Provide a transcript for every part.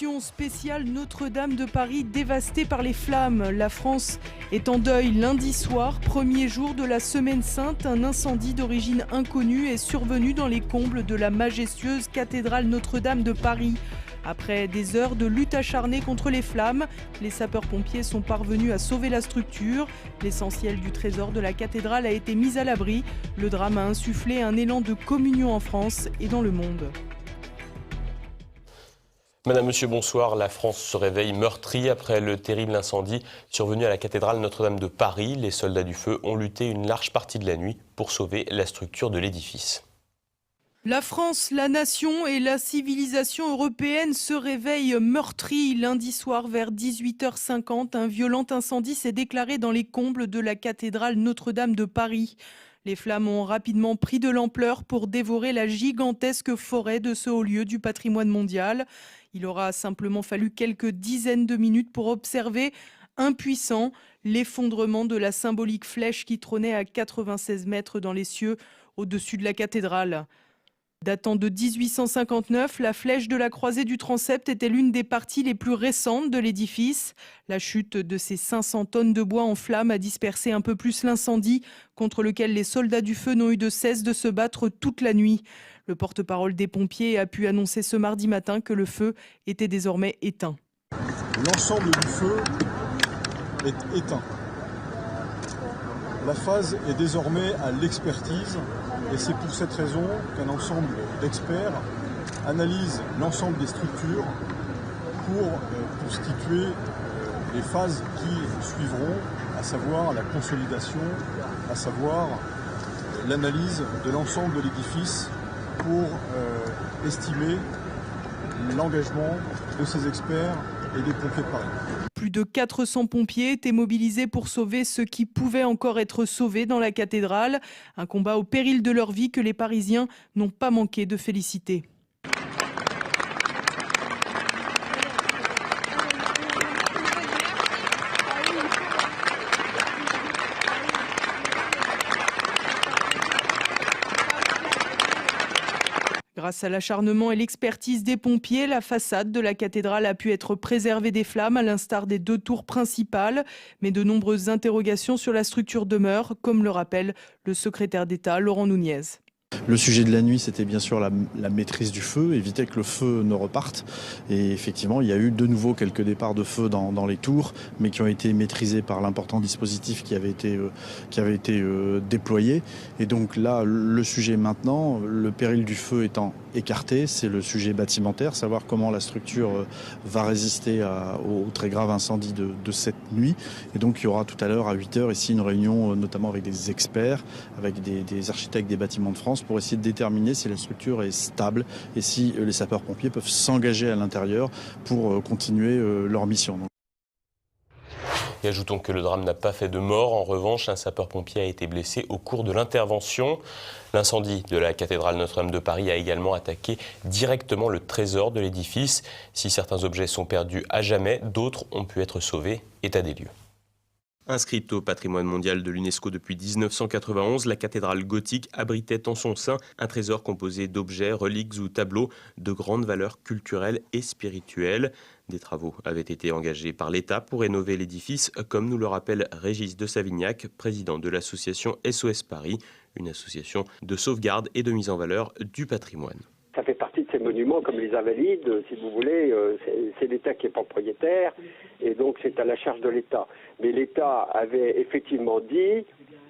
édition spéciale Notre-Dame de Paris dévastée par les flammes. La France est en deuil lundi soir, premier jour de la Semaine Sainte. Un incendie d'origine inconnue est survenu dans les combles de la majestueuse cathédrale Notre-Dame de Paris. Après des heures de lutte acharnée contre les flammes, les sapeurs-pompiers sont parvenus à sauver la structure. L'essentiel du trésor de la cathédrale a été mis à l'abri. Le drame a insufflé un élan de communion en France et dans le monde. Madame, Monsieur, bonsoir. La France se réveille meurtrie après le terrible incendie survenu à la cathédrale Notre-Dame de Paris. Les soldats du feu ont lutté une large partie de la nuit pour sauver la structure de l'édifice. La France, la nation et la civilisation européenne se réveillent meurtries. Lundi soir vers 18h50, un violent incendie s'est déclaré dans les combles de la cathédrale Notre-Dame de Paris. Les flammes ont rapidement pris de l'ampleur pour dévorer la gigantesque forêt de ce haut lieu du patrimoine mondial. Il aura simplement fallu quelques dizaines de minutes pour observer, impuissant, l'effondrement de la symbolique flèche qui trônait à 96 mètres dans les cieux au-dessus de la cathédrale. Datant de 1859, la flèche de la croisée du transept était l'une des parties les plus récentes de l'édifice. La chute de ces 500 tonnes de bois en flammes a dispersé un peu plus l'incendie, contre lequel les soldats du feu n'ont eu de cesse de se battre toute la nuit. Le porte-parole des pompiers a pu annoncer ce mardi matin que le feu était désormais éteint. L'ensemble du feu est éteint. La phase est désormais à l'expertise. Et c'est pour cette raison qu'un ensemble d'experts analyse l'ensemble des structures pour constituer les phases qui suivront, à savoir la consolidation, à savoir l'analyse de l'ensemble de l'édifice pour estimer l'engagement de ces experts et des pompiers de Paris. Plus de 400 pompiers étaient mobilisés pour sauver ce qui pouvait encore être sauvé dans la cathédrale. Un combat au péril de leur vie que les Parisiens n'ont pas manqué de féliciter. Grâce à l'acharnement et l'expertise des pompiers, la façade de la cathédrale a pu être préservée des flammes, à l'instar des deux tours principales. Mais de nombreuses interrogations sur la structure demeurent, comme le rappelle le secrétaire d'État Laurent Nunez. Le sujet de la nuit, c'était bien sûr la maîtrise du feu, éviter que le feu ne reparte. Et effectivement, il y a eu de nouveau quelques départs de feu dans les tours, mais qui ont été maîtrisés par l'important dispositif qui avait été déployé. Et donc là, le sujet maintenant, le péril du feu étant écarté, c'est le sujet bâtimentaire, savoir comment la structure va résister au très grave incendie de cette nuit. Et donc il y aura tout à l'heure à 8h ici une réunion notamment avec des experts, avec des architectes des bâtiments de France pour essayer de déterminer si la structure est stable et si les sapeurs-pompiers peuvent s'engager à l'intérieur pour continuer leur mission. Et ajoutons que le drame n'a pas fait de mort. En revanche, un sapeur-pompier a été blessé au cours de l'intervention. L'incendie de la cathédrale Notre-Dame de Paris a également attaqué directement le trésor de l'édifice. Si certains objets sont perdus à jamais, d'autres ont pu être sauvés. État des lieux. Inscrite au patrimoine mondial de l'UNESCO depuis 1991, la cathédrale gothique abritait en son sein un trésor composé d'objets, reliques ou tableaux de grande valeur culturelle et spirituelle. Des travaux avaient été engagés par l'État pour rénover l'édifice, comme nous le rappelle Régis de Savignac, président de l'association SOS Paris, une association de sauvegarde et de mise en valeur du patrimoine. Ça fait partie de ces monuments comme les Invalides, si vous voulez, c'est l'État qui est propriétaire et donc c'est à la charge de l'État. Mais l'État avait effectivement dit,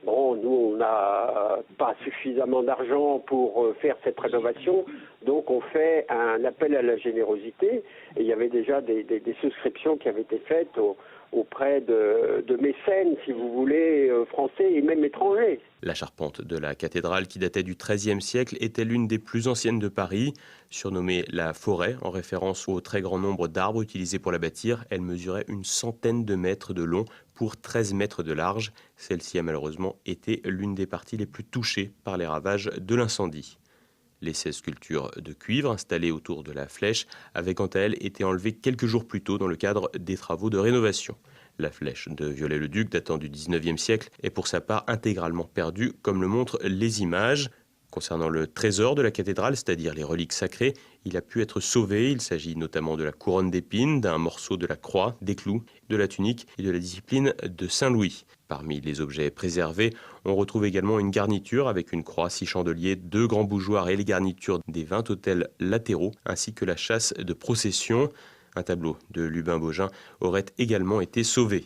bon, nous on n'a pas suffisamment d'argent pour faire cette rénovation, donc on fait un appel à la générosité et il y avait déjà des souscriptions qui avaient été faites auprès de mécènes, si vous voulez, français et même étrangers. La charpente de la cathédrale, qui datait du XIIIe siècle, était l'une des plus anciennes de Paris. Surnommée la Forêt, en référence au très grand nombre d'arbres utilisés pour la bâtir, elle mesurait une centaine de mètres de long pour 13 mètres de large. Celle-ci a malheureusement été l'une des parties les plus touchées par les ravages de l'incendie. Les 16 sculptures de cuivre installées autour de la flèche avaient quant à elles été enlevées quelques jours plus tôt dans le cadre des travaux de rénovation. La flèche de Viollet-le-Duc, datant du XIXe siècle, est pour sa part intégralement perdue, comme le montrent les images. Concernant le trésor de la cathédrale, c'est-à-dire les reliques sacrées, il a pu être sauvé. Il s'agit notamment de la couronne d'épines, d'un morceau de la croix, des clous, de la tunique et de la discipline de Saint-Louis. Parmi les objets préservés, on retrouve également une garniture avec une croix, 6 chandeliers, 2 grands bougeoirs et les garnitures des 20 autels latéraux, ainsi que la châsse de procession. Un tableau de Lubin Bogin aurait également été sauvé.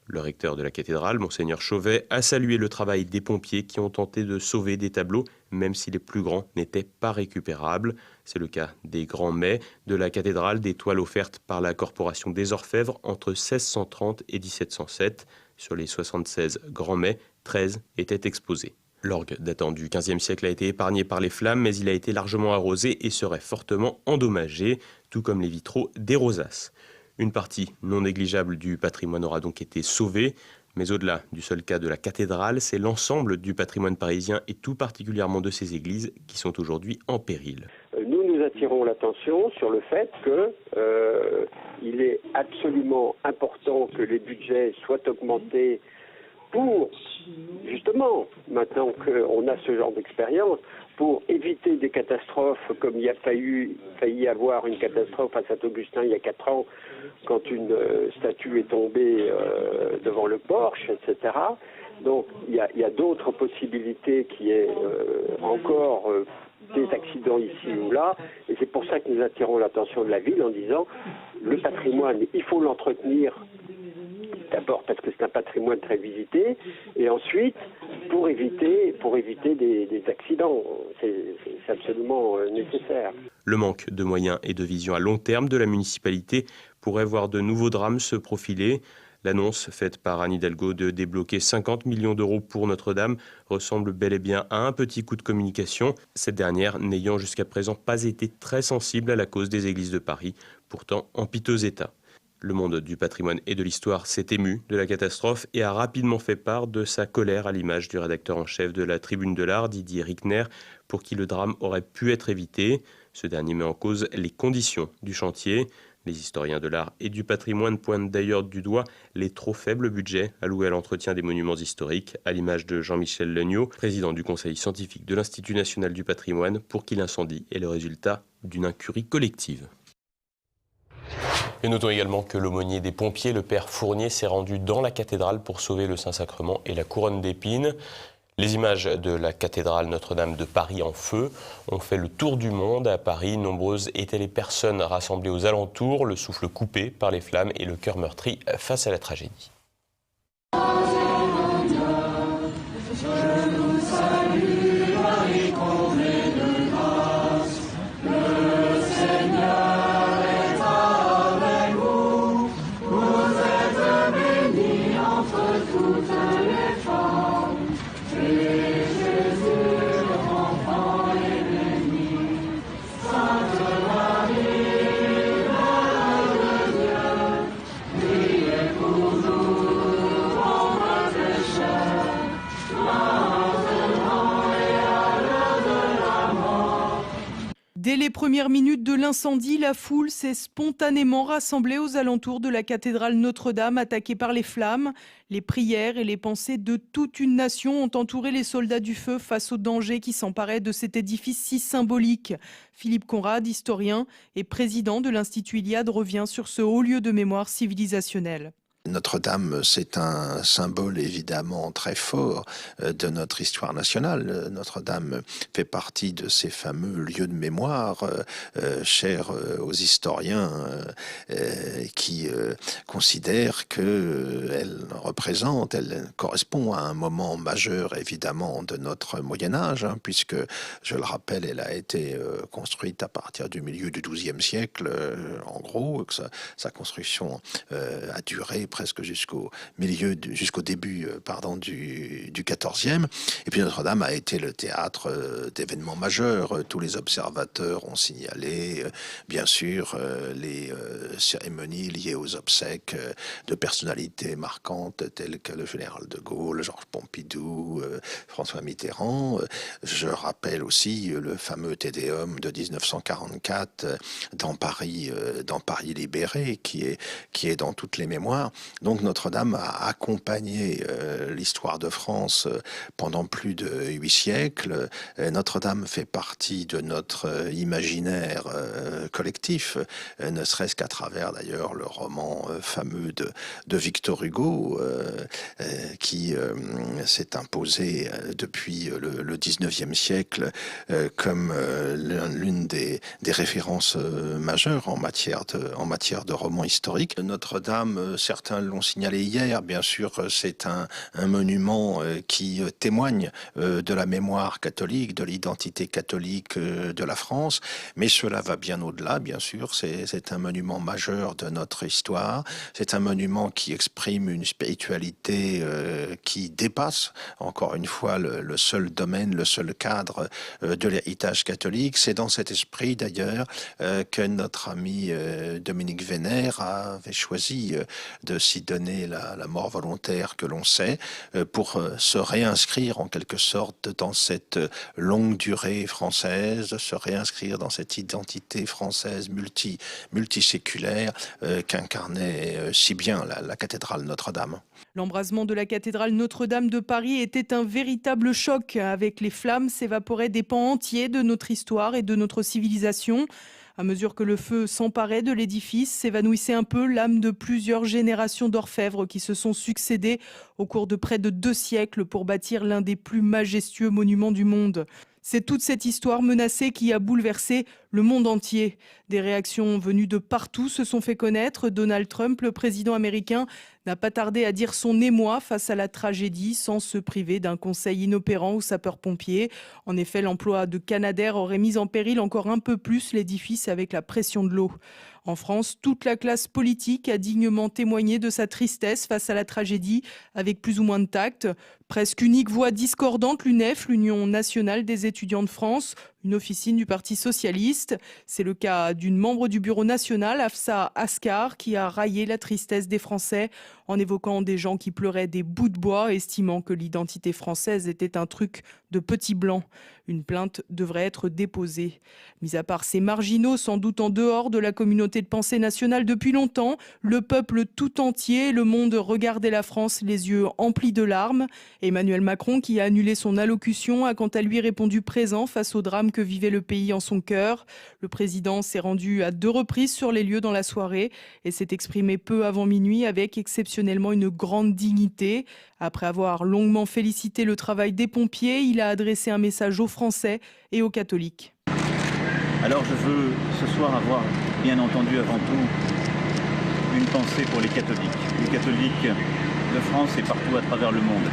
Le recteur de la cathédrale, Monseigneur Chauvet, a salué le travail des pompiers qui ont tenté de sauver des tableaux, même si les plus grands n'étaient pas récupérables. C'est le cas des grands mets de la cathédrale, des toiles offertes par la Corporation des Orfèvres entre 1630 et 1707. Sur les 76 grands mets, 13 étaient exposés. L'orgue datant du XVe siècle a été épargné par les flammes, mais il a été largement arrosé et serait fortement endommagé, tout comme les vitraux des rosaces. Une partie non négligeable du patrimoine aura donc été sauvée, mais au-delà du seul cas de la cathédrale, c'est l'ensemble du patrimoine parisien et tout particulièrement de ses églises qui sont aujourd'hui en péril. Nous attirons l'attention sur le fait qu'il est absolument important que les budgets soient augmentés pour, justement, maintenant qu'on a ce genre d'expérience, pour éviter des catastrophes comme il y a failli avoir une catastrophe à Saint-Augustin il y a 4 ans, quand une statue est tombée devant le porche, etc. Donc il y a d'autres possibilités qui est encore des accidents ici ou là, et c'est pour ça que nous attirons l'attention de la ville en disant le patrimoine, il faut l'entretenir. D'abord parce que c'est un patrimoine très visité, et ensuite pour éviter des accidents. C'est absolument nécessaire. Le manque de moyens et de vision à long terme de la municipalité pourrait voir de nouveaux drames se profiler. L'annonce faite par Anne Hidalgo de débloquer 50 millions d'euros pour Notre-Dame ressemble bel et bien à un petit coup de communication, cette dernière n'ayant jusqu'à présent pas été très sensible à la cause des églises de Paris, pourtant en piteux état. Le monde du patrimoine et de l'histoire s'est ému de la catastrophe et a rapidement fait part de sa colère à l'image du rédacteur en chef de la Tribune de l'Art, Didier Rickner, pour qui le drame aurait pu être évité. Ce dernier met en cause les conditions du chantier. Les historiens de l'art et du patrimoine pointent d'ailleurs du doigt les trop faibles budgets alloués à l'entretien des monuments historiques, à l'image de Jean-Michel Legnaud, président du Conseil scientifique de l'Institut national du patrimoine, pour qui l'incendie est le résultat d'une incurie collective. Et notons également que l'aumônier des pompiers, le père Fournier, s'est rendu dans la cathédrale pour sauver le Saint-Sacrement et la couronne d'épines. Les images de la cathédrale Notre-Dame de Paris en feu ont fait le tour du monde. À Paris, nombreuses étaient les personnes rassemblées aux alentours, le souffle coupé par les flammes et le cœur meurtri face à la tragédie. Dès les premières minutes de l'incendie, la foule s'est spontanément rassemblée aux alentours de la cathédrale Notre-Dame attaquée par les flammes. Les prières et les pensées de toute une nation ont entouré les soldats du feu face au danger qui s'emparait de cet édifice si symbolique. Philippe Conrad, historien et président de l'Institut Iliade, revient sur ce haut lieu de mémoire civilisationnelle. Notre-Dame, c'est un symbole évidemment très fort de notre histoire nationale. Notre-Dame fait partie de ces fameux lieux de mémoire chers aux historiens qui considèrent qu'elle représente, elle correspond à un moment majeur évidemment de notre Moyen-Âge, puisque, je le rappelle, elle a été construite à partir du milieu du XIIe siècle, en gros, que sa construction a duré presque jusqu'au début du XIVe. Et puis Notre-Dame a été le théâtre d'événements majeurs. Tous les observateurs ont signalé, bien sûr, les cérémonies liées aux obsèques de personnalités marquantes telles que le général de Gaulle, Georges Pompidou, François Mitterrand. Je rappelle aussi le fameux Te Deum de 1944 dans Paris libéré, qui est dans toutes les mémoires. Donc Notre-Dame a accompagné l'histoire de France pendant plus de 8 siècles. Notre-Dame fait partie de notre imaginaire collectif, ne serait-ce qu'à travers d'ailleurs le roman fameux de Victor Hugo, qui s'est imposé depuis le 19e siècle comme l'une des références majeures en matière de roman historique. Notre-Dame, certains l'ont signalé hier, bien sûr, c'est un monument qui témoigne de la mémoire catholique, de l'identité catholique de la France, mais cela va bien au-delà, bien sûr. C'est un monument majeur de notre histoire. C'est un monument qui exprime une spiritualité qui dépasse, encore une fois, le seul domaine, le seul cadre de l'héritage catholique. C'est dans cet esprit, d'ailleurs, que notre ami Dominique Vénère avait choisi de s'y donner la mort volontaire que l'on sait, pour se réinscrire en quelque sorte dans cette longue durée française, se réinscrire dans cette identité française multiséculaire qu'incarnait si bien la cathédrale Notre-Dame. L'embrasement de la cathédrale Notre-Dame de Paris était un véritable choc. Avec les flammes s'évaporaient des pans entiers de notre histoire et de notre civilisation. À mesure que le feu s'emparait de l'édifice, s'évanouissait un peu l'âme de plusieurs générations d'orfèvres qui se sont succédés au cours de près de 2 siècles pour bâtir l'un des plus majestueux monuments du monde. C'est toute cette histoire menacée qui a bouleversé le monde entier. Des réactions venues de partout se sont fait connaître. Donald Trump, le président américain, n'a pas tardé à dire son émoi face à la tragédie sans se priver d'un conseil inopérant aux sapeurs-pompiers. En effet, l'emploi de Canadair aurait mis en péril encore un peu plus l'édifice avec la pression de l'eau. En France, toute la classe politique a dignement témoigné de sa tristesse face à la tragédie, avec plus ou moins de tact. Presque unique voix discordante, l'UNEF, l'Union nationale des étudiants de France, une officine du Parti socialiste. C'est le cas d'une membre du bureau national, Hafsa Askar, qui a raillé la tristesse des Français en évoquant des gens qui pleuraient des bouts de bois, estimant que l'identité française était un truc de petits blancs. Une plainte devrait être déposée. Mis à part ces marginaux, sans doute en dehors de la communauté de pensée nationale depuis longtemps, le peuple tout entier, le monde regardait la France les yeux emplis de larmes. Emmanuel Macron, qui a annulé son allocution, a quant à lui répondu présent face au drame que vivait le pays en son cœur. Le président s'est rendu à 2 reprises sur les lieux dans la soirée et s'est exprimé peu avant minuit avec exceptionnellement une grande dignité. Après avoir longuement félicité le travail des pompiers, il a adressé un message aux Français et aux catholiques. Alors je veux ce soir avoir, bien entendu avant tout, une pensée pour les catholiques de France et partout à travers le monde,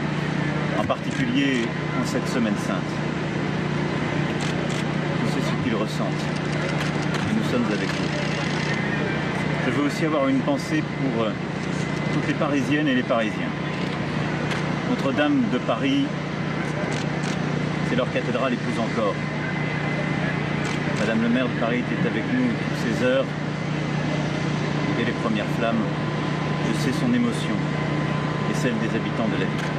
en particulier en cette semaine sainte. Je sais ce qu'ils ressentent et nous sommes avec eux. Je veux aussi avoir une pensée pour toutes les Parisiennes et les Parisiens. Notre-Dame de Paris, c'est leur cathédrale et plus encore. Madame le maire de Paris était avec nous toutes ces heures, dès les premières flammes. Je sais son émotion et celle des habitants de la ville.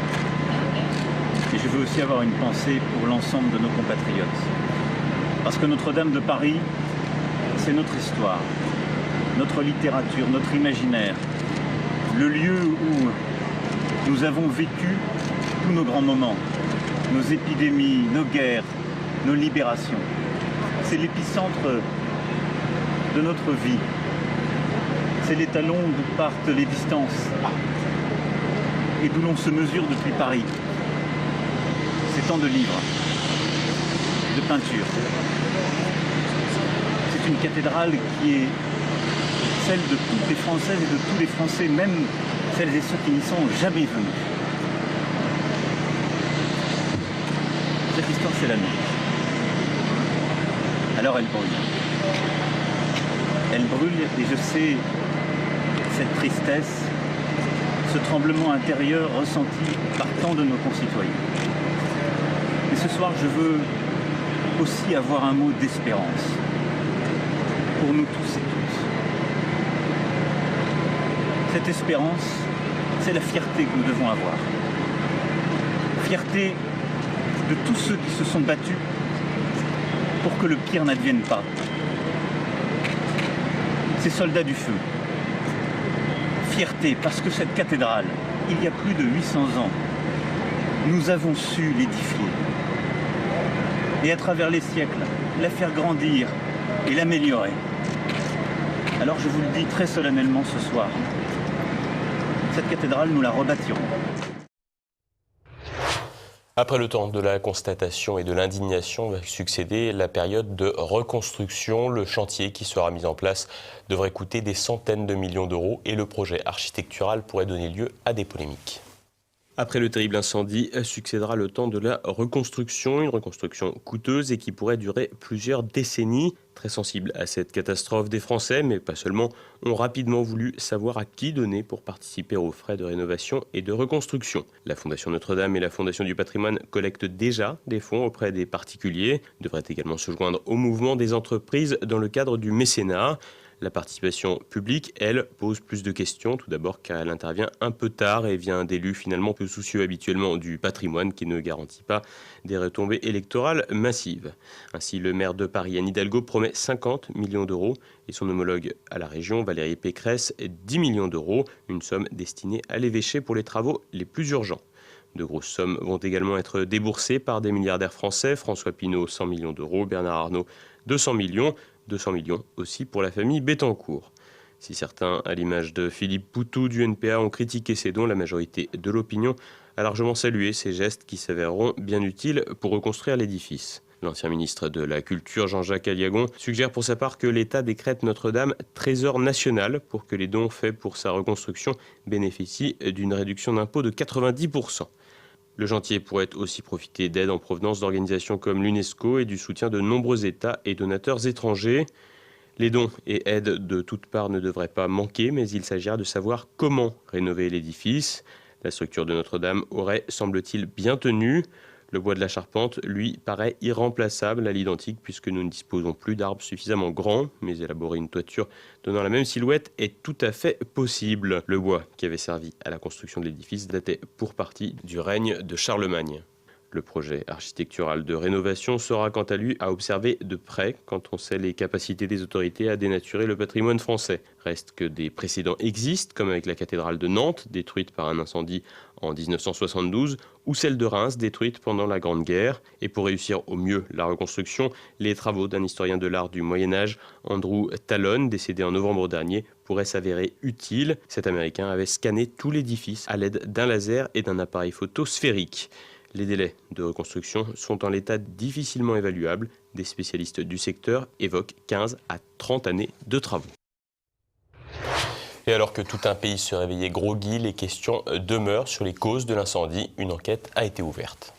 Et je veux aussi avoir une pensée pour l'ensemble de nos compatriotes. Parce que Notre-Dame de Paris, c'est notre histoire, notre littérature, notre imaginaire, le lieu où nous avons vécu tous nos grands moments, nos épidémies, nos guerres, nos libérations. C'est l'épicentre de notre vie. C'est l'étalon d'où partent les distances et d'où l'on se mesure depuis Paris. C'est tant de livres, de peintures. C'est une cathédrale qui est celle de toutes les Françaises et de tous les Français, même celles et ceux qui n'y sont jamais venus. Cette histoire, c'est la nôtre. Alors elle brûle. Elle brûle et je sais cette tristesse, ce tremblement intérieur ressenti par tant de nos concitoyens. Mais ce soir, je veux aussi avoir un mot d'espérance pour nous tous et toutes. Cette espérance, c'est la fierté que nous devons avoir. Fierté de tous ceux qui se sont battus pour que le pire n'advienne pas. Ces soldats du feu. fierté parce que cette cathédrale, il y a plus de 800 ans, nous avons su l'édifier. Et à travers les siècles, la faire grandir et l'améliorer. Alors je vous le dis très solennellement ce soir, cette cathédrale, nous la rebâtirons. Après le temps de la constatation et de l'indignation va succéder la période de reconstruction. Le chantier qui sera mis en place devrait coûter des centaines de millions d'euros et le projet architectural pourrait donner lieu à des polémiques. Après le terrible incendie, succédera le temps de la reconstruction, une reconstruction coûteuse et qui pourrait durer plusieurs décennies. Très sensibles à cette catastrophe, des Français, mais pas seulement, ont rapidement voulu savoir à qui donner pour participer aux frais de rénovation et de reconstruction. La Fondation Notre-Dame et la Fondation du Patrimoine collectent déjà des fonds auprès des particuliers, devraient également se joindre au mouvement des entreprises dans le cadre du mécénat. La participation publique, elle, pose plus de questions. Tout d'abord car elle intervient un peu tard et vient d'élus finalement peu soucieux habituellement du patrimoine qui ne garantit pas des retombées électorales massives. Ainsi, le maire de Paris, Anne Hidalgo, promet 50 millions d'euros et son homologue à la région, Valérie Pécresse, 10 millions d'euros, une somme destinée à l'évêché pour les travaux les plus urgents. De grosses sommes vont également être déboursées par des milliardaires français. François Pinault, 100 millions d'euros, Bernard Arnault, 200 millions aussi pour la famille Bettencourt. Si certains, à l'image de Philippe Poutou du NPA, ont critiqué ces dons, la majorité de l'opinion a largement salué ces gestes qui s'avéreront bien utiles pour reconstruire l'édifice. L'ancien ministre de la Culture, Jean-Jacques Aliagon, suggère pour sa part que l'État décrète Notre-Dame trésor national pour que les dons faits pour sa reconstruction bénéficient d'une réduction d'impôt de 90%. Le chantier pourrait aussi profiter d'aides en provenance d'organisations comme l'UNESCO et du soutien de nombreux États et donateurs étrangers. Les dons et aides de toutes parts ne devraient pas manquer, mais il s'agira de savoir comment rénover l'édifice. La structure de Notre-Dame aurait, semble-t-il, bien tenu. Le bois de la charpente, lui, paraît irremplaçable à l'identique puisque nous ne disposons plus d'arbres suffisamment grands, mais élaborer une toiture donnant la même silhouette est tout à fait possible. Le bois qui avait servi à la construction de l'édifice datait pour partie du règne de Charlemagne. Le projet architectural de rénovation sera quant à lui à observer de près quand on sait les capacités des autorités à dénaturer le patrimoine français. Reste que des précédents existent, comme avec la cathédrale de Nantes, détruite par un incendie en 1972, ou celle de Reims, détruite pendant la Grande Guerre. Et pour réussir au mieux la reconstruction, les travaux d'un historien de l'art du Moyen-Âge, Andrew Tallon, décédé en novembre dernier, pourraient s'avérer utiles. Cet Américain avait scanné tout l'édifice à l'aide d'un laser et d'un appareil photo sphérique. Les délais de reconstruction sont en l'état difficilement évaluables. Des spécialistes du secteur évoquent 15 à 30 années de travaux. Et alors que tout un pays se réveillait groggy, les questions demeurent sur les causes de l'incendie. Une enquête a été ouverte.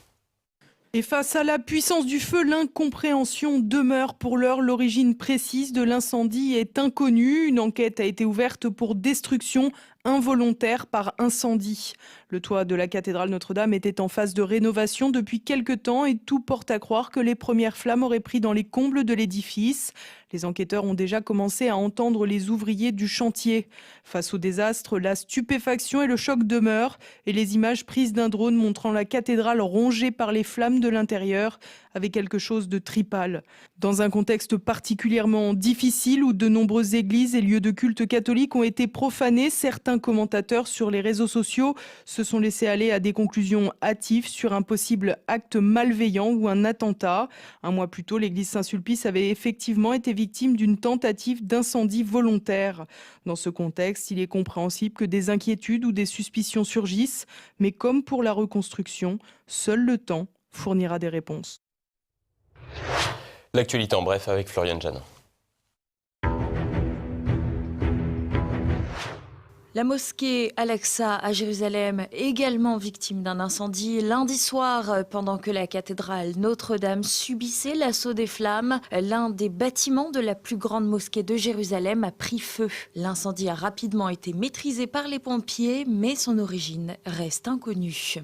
Et face à la puissance du feu, l'incompréhension demeure. Pour l'heure, l'origine précise de l'incendie est inconnue. Une enquête a été ouverte pour destruction involontaire par incendie. Le toit de la cathédrale Notre-Dame était en phase de rénovation depuis quelque temps et tout porte à croire que les premières flammes auraient pris dans les combles de l'édifice. Les enquêteurs ont déjà commencé à entendre les ouvriers du chantier. Face au désastre, la stupéfaction et le choc demeurent et les images prises d'un drone montrant la cathédrale rongée par les flammes de l'intérieur avaient quelque chose de tripal. Dans un contexte particulièrement difficile où de nombreuses églises et lieux de culte catholiques ont été profanés, certains commentateurs sur les réseaux sociaux se sont laissés aller à des conclusions hâtives sur un possible acte malveillant ou un attentat. Un mois plus tôt, l'église Saint-Sulpice avait effectivement été victime d'une tentative d'incendie volontaire. Dans ce contexte, il est compréhensible que des inquiétudes ou des suspicions surgissent, mais comme pour la reconstruction, seul le temps fournira des réponses. L'actualité en bref avec Floriane Jeannin. La mosquée Al-Aqsa à Jérusalem, également victime d'un incendie. Lundi soir, pendant que la cathédrale Notre-Dame subissait l'assaut des flammes, l'un des bâtiments de la plus grande mosquée de Jérusalem a pris feu. L'incendie a rapidement été maîtrisé par les pompiers, mais son origine reste inconnue.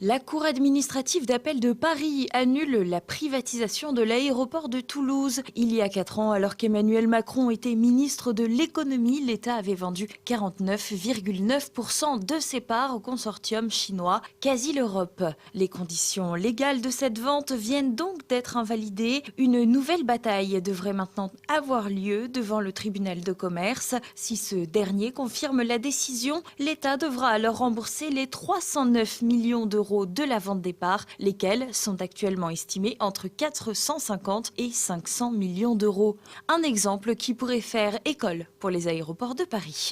La Cour administrative d'appel de Paris annule la privatisation de l'aéroport de Toulouse. Il y a 4 ans, alors qu'Emmanuel Macron était ministre de l'économie, l'État avait vendu 49,9% de ses parts au consortium chinois Quasi l'Europe. Les conditions légales de cette vente viennent donc d'être invalidées. Une nouvelle bataille devrait maintenant avoir lieu devant le tribunal de commerce. Si ce dernier confirme la décision, l'État devra alors rembourser les 309 millions d'euros de la vente des parts, lesquels sont actuellement estimés entre 450 et 500 millions d'euros. Un exemple qui pourrait faire école pour les aéroports de Paris.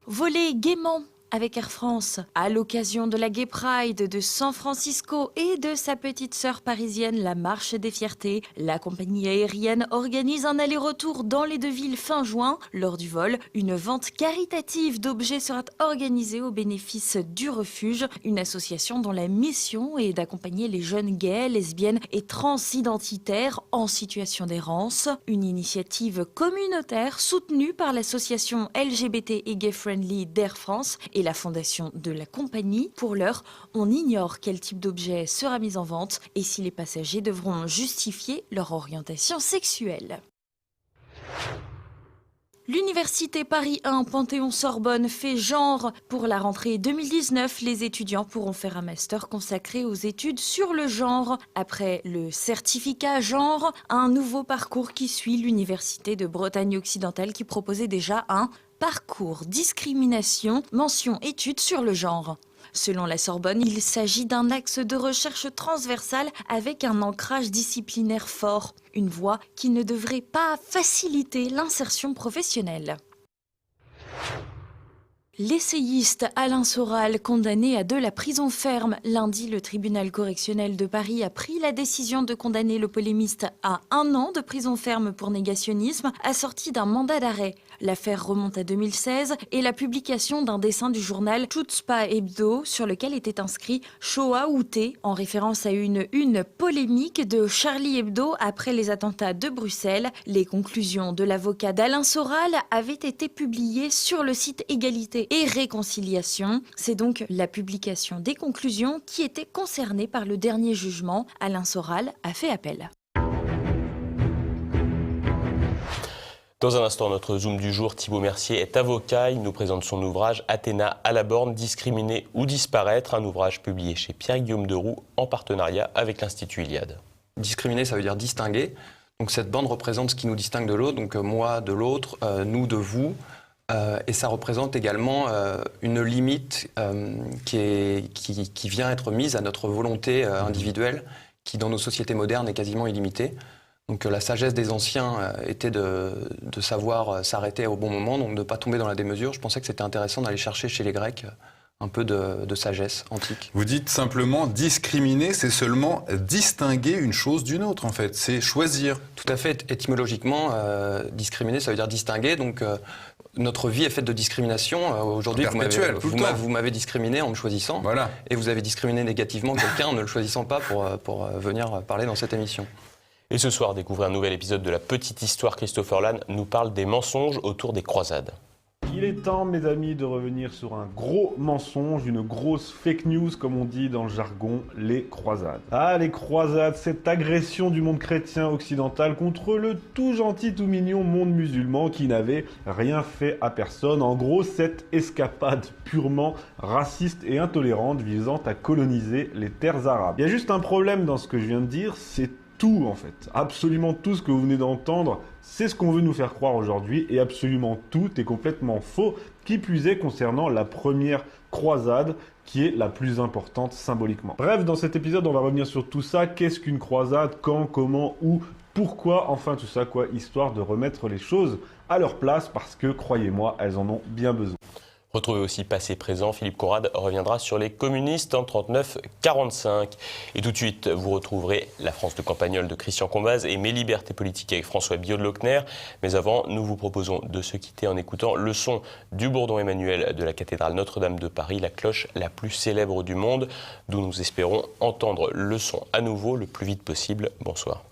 Voler gaiement avec Air France, à l'occasion de la Gay Pride de San Francisco et de sa petite sœur parisienne, la Marche des Fiertés, la compagnie aérienne organise un aller-retour dans les 2 villes fin juin. Lors du vol, une vente caritative d'objets sera organisée au bénéfice du Refuge, une association dont la mission est d'accompagner les jeunes gays, lesbiennes et transidentitaires en situation d'errance. Une initiative communautaire soutenue par l'association LGBT et Gay Friendly d'Air France et la fondation de la compagnie. Pour l'heure, on ignore quel type d'objet sera mis en vente et si les passagers devront justifier leur orientation sexuelle. L'Université Paris 1 Panthéon-Sorbonne fait genre. Pour la rentrée 2019, les étudiants pourront faire un master consacré aux études sur le genre. Après le certificat genre, un nouveau parcours qui suit l'Université de Bretagne occidentale qui proposait déjà un parcours discrimination, mention études sur le genre. Selon la Sorbonne, il s'agit d'un axe de recherche transversale avec un ancrage disciplinaire fort, une voie qui ne devrait pas faciliter l'insertion professionnelle. L'essayiste Alain Soral, condamné à de la prison ferme. Lundi, le tribunal correctionnel de Paris a pris la décision de condamner le polémiste à 1 an de prison ferme pour négationnisme, assorti d'un mandat d'arrêt. L'affaire remonte à 2016 et la publication d'un dessin du journal Chutzpah Hebdo sur lequel était inscrit « Shoah outé » en référence à une polémique de Charlie Hebdo après les attentats de Bruxelles. Les conclusions de l'avocat d'Alain Soral avaient été publiées sur le site Égalité et Réconciliation. C'est donc la publication des conclusions qui était concernée par le dernier jugement. Alain Soral a fait appel. Dans un instant, notre Zoom du jour, Thibaut Mercier est avocat. Il nous présente son ouvrage « Athéna à la borne, discriminer ou disparaître », un ouvrage publié chez Pierre-Guillaume Deroux en partenariat avec l'Institut Iliade. Discriminer, ça veut dire distinguer. Donc cette borne représente ce qui nous distingue de l'autre, donc moi de l'autre, nous de vous. Et ça représente également une limite qui vient être mise à notre volonté individuelle, qui dans nos sociétés modernes est quasiment illimitée. Donc la sagesse des anciens était de savoir s'arrêter au bon moment, donc de ne pas tomber dans la démesure. Je pensais que c'était intéressant d'aller chercher chez les Grecs un peu de sagesse antique. Vous dites simplement discriminer, c'est seulement distinguer une chose d'une autre en fait, c'est choisir. Tout à fait, étymologiquement, discriminer ça veut dire distinguer, donc notre vie est faite de discrimination. Aujourd'hui, vous m'avez discriminé en me choisissant, voilà. Et vous avez discriminé négativement quelqu'un en ne le choisissant pas pour venir parler dans cette émission. Et ce soir, découvrez un nouvel épisode de La Petite Histoire. Christopher Lann nous parle des mensonges autour des croisades. Il est temps, mes amis, de revenir sur un gros mensonge, une grosse fake news, comme on dit dans le jargon, les croisades. Ah, les croisades, cette agression du monde chrétien occidental contre le tout gentil, tout mignon monde musulman qui n'avait rien fait à personne. En gros, cette escapade purement raciste et intolérante visant à coloniser les terres arabes. Il y a juste un problème dans ce que je viens de dire, c'est tout en fait. Absolument tout ce que vous venez d'entendre, c'est ce qu'on veut nous faire croire aujourd'hui et absolument tout est complètement faux, qui plus est concernant la première croisade qui est la plus importante symboliquement. Bref, dans cet épisode, on va revenir sur tout ça. Qu'est-ce qu'une croisade? Quand? Comment? Où? Pourquoi? Enfin tout ça quoi, histoire de remettre les choses à leur place parce que, croyez-moi, elles en ont bien besoin. Retrouvez aussi Passé Présent, Philippe Conrad reviendra sur les communistes en 39-45. Et tout de suite, vous retrouverez La France de Campagnol de Christian Combaz et Mes libertés politiques avec François Biot de Lochner. Mais avant, nous vous proposons de se quitter en écoutant le son du bourdon Emmanuel de la cathédrale Notre-Dame de Paris, la cloche la plus célèbre du monde, d'où nous espérons entendre le son à nouveau le plus vite possible. Bonsoir.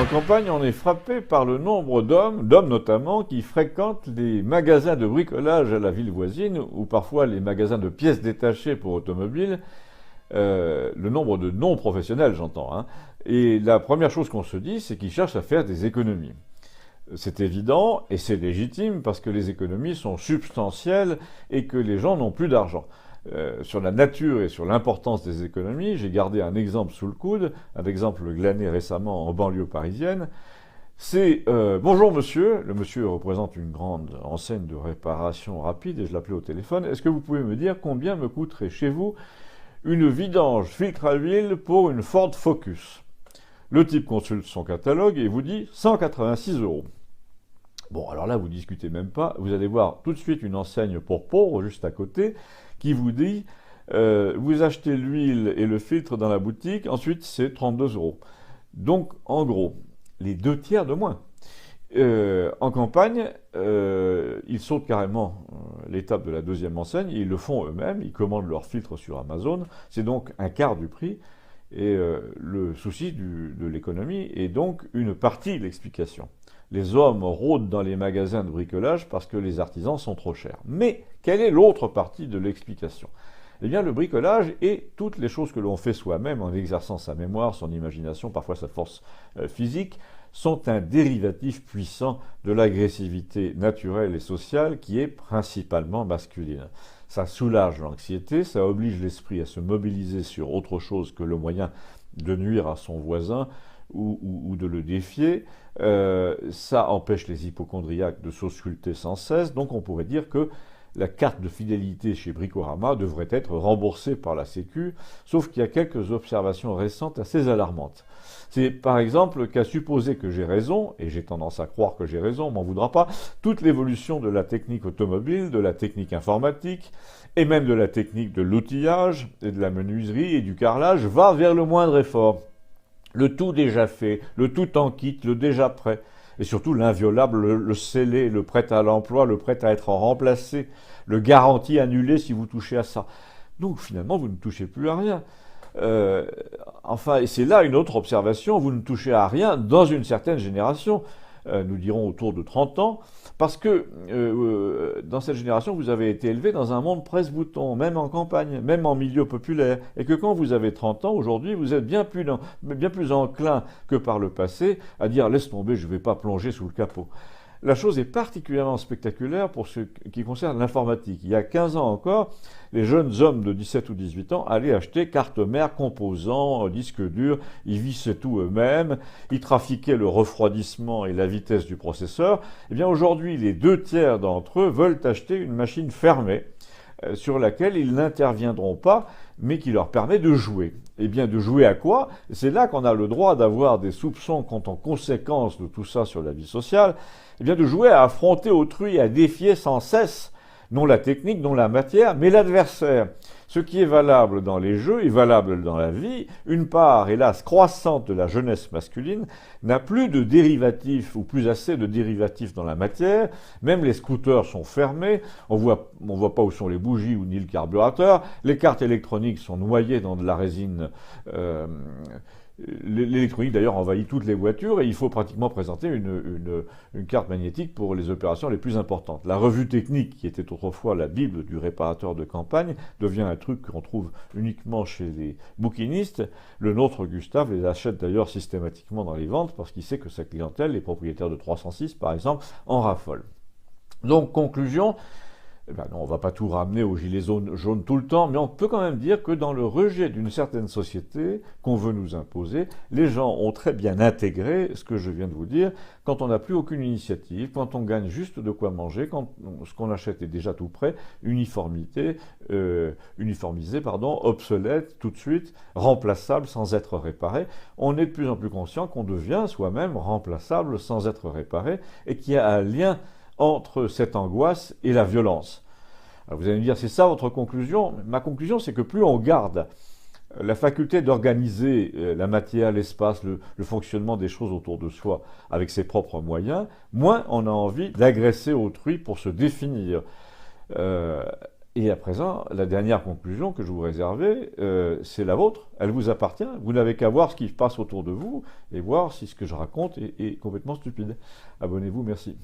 campagne, on est frappé par le nombre d'hommes notamment, qui fréquentent les magasins de bricolage à la ville voisine, ou parfois les magasins de pièces détachées pour automobiles, le nombre de non-professionnels, j'entends. Hein. Et la première chose qu'on se dit, c'est qu'ils cherchent à faire des économies. C'est évident et c'est légitime parce que les économies sont substantielles et que les gens n'ont plus d'argent. Sur la nature et sur l'importance des économies, j'ai gardé un exemple sous le coude, un exemple glané récemment en banlieue parisienne. C'est bonjour monsieur, le monsieur représente une grande enseigne de réparation rapide et je l'appelais au téléphone. Est-ce que vous pouvez me dire combien me coûterait chez vous une vidange filtre à huile pour une Ford Focus? Le type consulte son catalogue et vous dit 186 €. Bon, alors là, vous discutez même pas. Vous allez voir tout de suite une enseigne pour pauvres juste à côté qui vous dit vous achetez l'huile et le filtre dans la boutique, ensuite c'est 32 €. Donc, en gros, les 2/3 de moins. En campagne, ils sautent carrément l'étape de la deuxième enseigne, ils le font eux-mêmes, ils commandent leur filtre sur Amazon, c'est donc un quart du prix. Et le souci de l'économie est donc une partie de l'explication. Les hommes rôdent dans les magasins de bricolage parce que les artisans sont trop chers. Mais quelle est l'autre partie de l'explication? Eh bien, le bricolage et toutes les choses que l'on fait soi-même en exerçant sa mémoire, son imagination, parfois sa force physique, sont un dérivatif puissant de l'agressivité naturelle et sociale qui est principalement masculine. Ça soulage l'anxiété, ça oblige l'esprit à se mobiliser sur autre chose que le moyen de nuire à son voisin ou de le défier. Ça empêche les hypocondriaques de s'ausculter sans cesse. Donc on pourrait dire que la carte de fidélité chez Bricorama devrait être remboursée par la Sécu, sauf qu'il y a quelques observations récentes assez alarmantes. C'est par exemple qu'à supposer que j'ai raison, et j'ai tendance à croire que j'ai raison, on m'en voudra pas, toute l'évolution de la technique automobile, de la technique informatique, et même de la technique de l'outillage, et de la menuiserie et du carrelage va vers le moindre effort. Le tout déjà fait, le tout en kit, le déjà prêt. Et surtout l'inviolable, le scellé, le prêt à l'emploi, le prêt à être remplacé, le garanti annulé si vous touchez à ça. Donc finalement, vous ne touchez plus à rien. Enfin, et c'est là une autre observation, vous ne touchez à rien dans une certaine génération, nous dirons autour de 30 ans, parce que dans cette génération, vous avez été élevé dans un monde presse-bouton, même en campagne, même en milieu populaire, et que quand vous avez 30 ans, aujourd'hui, vous êtes bien plus enclin que par le passé à dire « laisse tomber, je ne vais pas plonger sous le capot ». La chose est particulièrement spectaculaire pour ce qui concerne l'informatique. Il y a 15 ans encore, les jeunes hommes de 17 ou 18 ans allaient acheter carte mère, composants, disques durs, ils vissaient tout eux-mêmes, ils trafiquaient le refroidissement et la vitesse du processeur. Eh bien aujourd'hui, les 2/3 d'entre eux veulent acheter une machine fermée sur laquelle ils n'interviendront pas, mais qui leur permet de jouer. Eh bien, de jouer à quoi? C'est là qu'on a le droit d'avoir des soupçons quant aux conséquences de tout ça sur la vie sociale. Eh bien, de jouer à affronter autrui, à défier sans cesse, non la technique, non la matière, mais l'adversaire. Ce qui est valable dans les jeux est valable dans la vie. Une part, hélas, croissante de la jeunesse masculine n'a plus de dérivatifs ou plus assez de dérivatifs dans la matière. Même les scooters sont fermés. On voit pas où sont les bougies ou ni le carburateur. Les cartes électroniques sont noyées dans de la résine. L'électronique d'ailleurs envahit toutes les voitures et il faut pratiquement présenter une carte magnétique pour les opérations les plus importantes. La revue technique, qui était autrefois la bible du réparateur de campagne, devient un truc qu'on trouve uniquement chez les bouquinistes. Le nôtre, Gustave, les achète d'ailleurs systématiquement dans les ventes parce qu'il sait que sa clientèle, les propriétaires de 306 par exemple, en raffolent. Donc conclusion, non, on ne va pas tout ramener aux gilets jaunes tout le temps, mais on peut quand même dire que dans le rejet d'une certaine société qu'on veut nous imposer, les gens ont très bien intégré ce que je viens de vous dire. Quand on n'a plus aucune initiative, quand on gagne juste de quoi manger, quand ce qu'on achète est déjà tout prêt, uniformisé, obsolète tout de suite, remplaçable sans être réparé, on est de plus en plus conscient qu'on devient soi-même remplaçable sans être réparé et qu'il y a un lien entre cette angoisse et la violence. Alors vous allez me dire, c'est ça votre conclusion? Ma conclusion, c'est que plus on garde la faculté d'organiser la matière, l'espace, le fonctionnement des choses autour de soi avec ses propres moyens, moins on a envie d'agresser autrui pour se définir. Et à présent, la dernière conclusion que je vous réservais, c'est la vôtre. Elle vous appartient. Vous n'avez qu'à voir ce qui se passe autour de vous et voir si ce que je raconte est complètement stupide. Abonnez-vous, merci.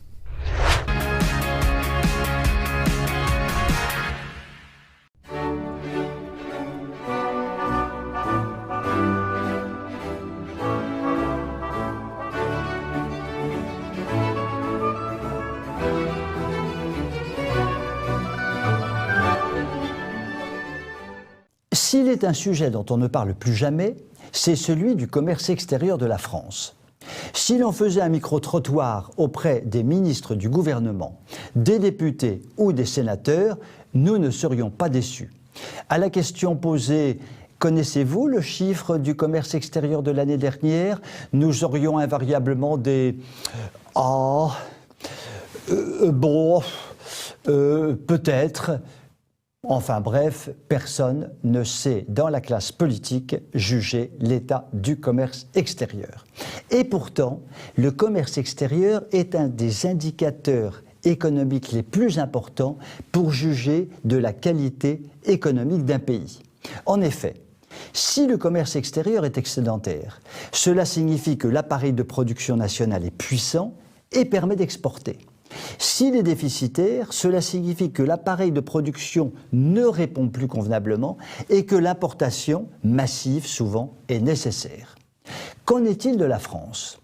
S'il est un sujet dont on ne parle plus jamais, c'est celui du commerce extérieur de la France. Si l'on faisait un micro-trottoir auprès des ministres du gouvernement, des députés ou des sénateurs, nous ne serions pas déçus. À la question posée « Connaissez-vous le chiffre du commerce extérieur de l'année dernière ?» nous aurions invariablement des « Ah, bon, peut-être ». Enfin bref, personne ne sait dans la classe politique juger l'état du commerce extérieur. Et pourtant, le commerce extérieur est un des indicateurs économiques les plus importants pour juger de la qualité économique d'un pays. En effet, si le commerce extérieur est excédentaire, cela signifie que l'appareil de production nationale est puissant et permet d'exporter. S'il est déficitaire, cela signifie que l'appareil de production ne répond plus convenablement et que l'importation, massive souvent, est nécessaire. Qu'en est-il de la France ?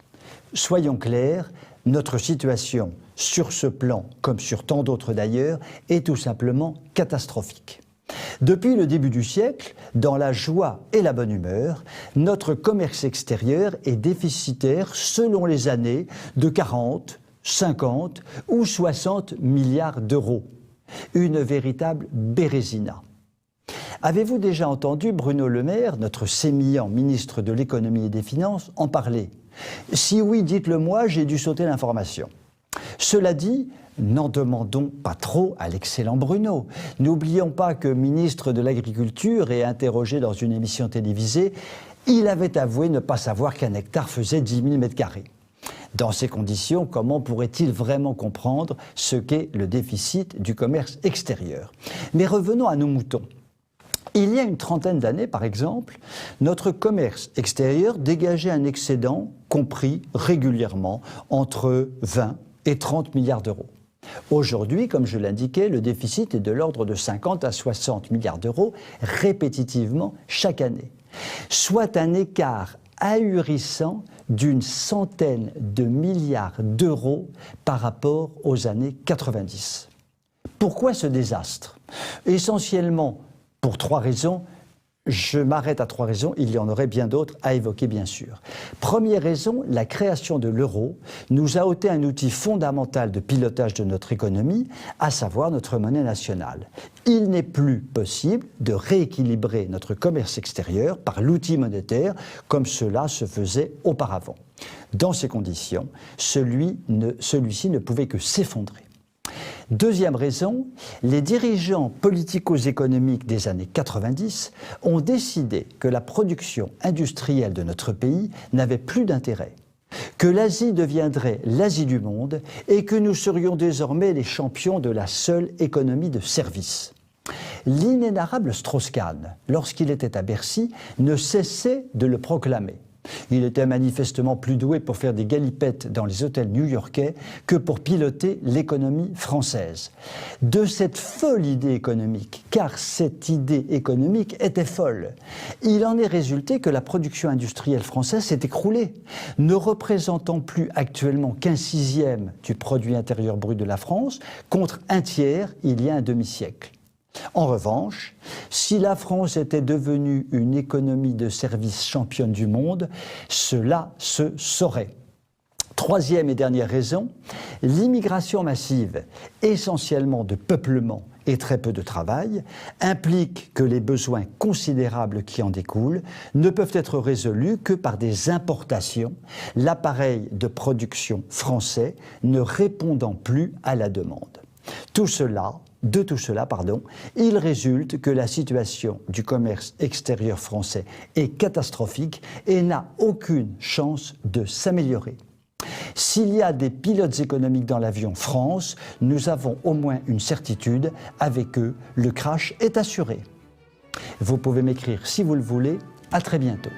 Soyons clairs, notre situation, sur ce plan, comme sur tant d'autres d'ailleurs, est tout simplement catastrophique. Depuis le début du siècle, dans la joie et la bonne humeur, notre commerce extérieur est déficitaire selon les années de 40, 50 ou 60 milliards d'euros. Une véritable bérésina. Avez-vous déjà entendu Bruno Le Maire, notre sémillant ministre de l'économie et des finances, en parler ? Si oui, dites-le moi, j'ai dû sauter l'information. Cela dit, n'en demandons pas trop à l'excellent Bruno. N'oublions pas que ministre de l'Agriculture et interrogé dans une émission télévisée, il avait avoué ne pas savoir qu'un hectare faisait 10 000 m². Dans ces conditions, comment pourrait-il vraiment comprendre ce qu'est le déficit du commerce extérieur ? Mais revenons à nos moutons. Il y a une trentaine d'années, par exemple, notre commerce extérieur dégageait un excédent compris régulièrement entre 20 et 30 milliards d'euros. Aujourd'hui, comme je l'indiquais, le déficit est de l'ordre de 50 à 60 milliards d'euros répétitivement chaque année, soit un écart ahurissant d'une centaine de milliards d'euros par rapport aux années 90. Pourquoi ce désastre ? Essentiellement pour 3 raisons. Je m'arrête à 3 raisons, il y en aurait bien d'autres à évoquer bien sûr. Première raison, la création de l'euro nous a ôté un outil fondamental de pilotage de notre économie, à savoir notre monnaie nationale. Il n'est plus possible de rééquilibrer notre commerce extérieur par l'outil monétaire comme cela se faisait auparavant. Dans ces conditions, celui-ci ne pouvait que s'effondrer. Deuxième raison, les dirigeants politico-économiques des années 90 ont décidé que la production industrielle de notre pays n'avait plus d'intérêt, que l'Asie deviendrait l'Asie du monde et que nous serions désormais les champions de la seule économie de service. L'inénarrable Strauss-Kahn, lorsqu'il était à Bercy, ne cessait de le proclamer. Il était manifestement plus doué pour faire des galipettes dans les hôtels new-yorkais que pour piloter l'économie française. De cette folle idée économique, car cette idée économique était folle, il en est résulté que la production industrielle française s'est écroulée, ne représentant plus actuellement qu'1 sixième du produit intérieur brut de la France, contre 1 tiers il y a un demi-siècle. En revanche, si la France était devenue une économie de services championne du monde, cela se saurait. Troisième et dernière raison, l'immigration massive, essentiellement de peuplement et très peu de travail, implique que les besoins considérables qui en découlent ne peuvent être résolus que par des importations, l'appareil de production français ne répondant plus à la demande. De tout cela, il résulte que la situation du commerce extérieur français est catastrophique et n'a aucune chance de s'améliorer. S'il y a des pilotes économiques dans l'avion France, nous avons au moins une certitude, avec eux, le crash est assuré. Vous pouvez m'écrire si vous le voulez. À très bientôt.